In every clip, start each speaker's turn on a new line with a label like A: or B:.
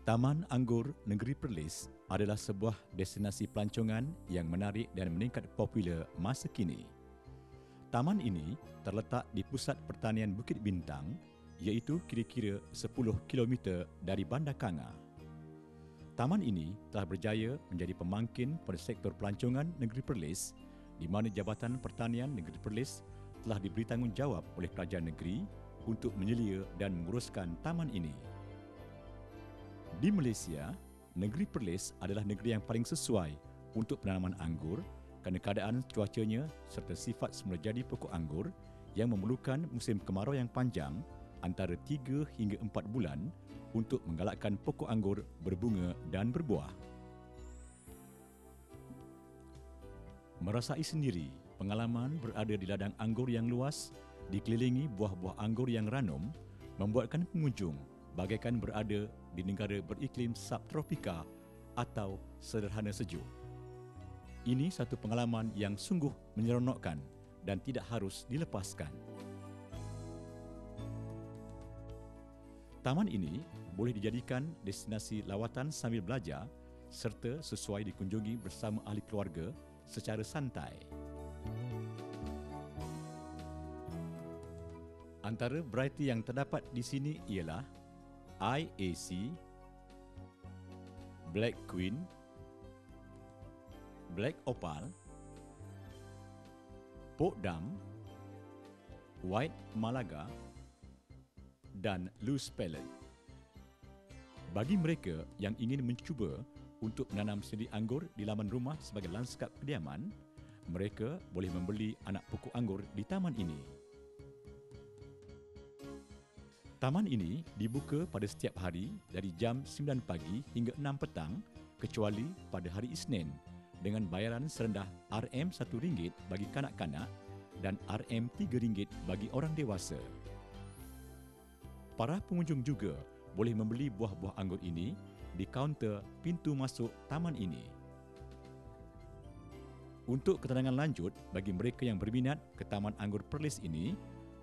A: Taman Anggur Negeri Perlis adalah sebuah destinasi pelancongan yang menarik dan meningkat popular masa kini. Taman ini terletak di pusat pertanian Bukit Bintang, iaitu kira-kira 10 km dari Bandar Kanga. Taman ini telah berjaya menjadi pemangkin pada sektor pelancongan Negeri Perlis, di mana Jabatan Pertanian Negeri Perlis telah diberi tanggungjawab oleh kerajaan negeri untuk menyelia dan menguruskan taman ini. Di Malaysia, Negeri Perlis adalah negeri yang paling sesuai untuk penanaman anggur kerana keadaan cuacanya serta sifat semula jadi pokok anggur yang memerlukan musim kemarau yang panjang antara 3 hingga 4 bulan untuk menggalakkan pokok anggur berbunga dan berbuah. Merasai sendiri pengalaman berada di ladang anggur yang luas dikelilingi buah-buah anggur yang ranum membuatkan pengunjung bagaikan berada di negara beriklim subtropika atau sederhana sejuk. Ini satu pengalaman yang sungguh menyeronokkan dan tidak harus dilepaskan. Taman ini boleh dijadikan destinasi lawatan sambil belajar serta sesuai dikunjungi bersama ahli keluarga secara santai. Antara variety yang terdapat di sini ialah IAC, Black Queen, Black Opal, Pokdam, White Malaga dan Loose Palate. Bagi mereka yang ingin mencuba untuk menanam seedi anggur di laman rumah sebagai lanskap kediaman, mereka boleh membeli anak pokok anggur di taman ini. Taman ini dibuka pada setiap hari dari jam 9 pagi hingga 6 petang kecuali pada hari Isnin dengan bayaran serendah RM1 bagi kanak-kanak dan RM3 bagi orang dewasa. Para pengunjung juga boleh membeli buah-buah anggur ini di kaunter pintu masuk taman ini. Untuk keterangan lanjut bagi mereka yang berminat ke Taman Anggur Perlis ini,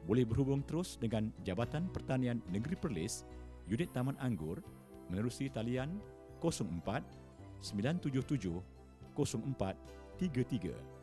A: boleh berhubung terus dengan Jabatan Pertanian Negeri Perlis, Unit Taman Anggur menerusi talian 04 977 0433.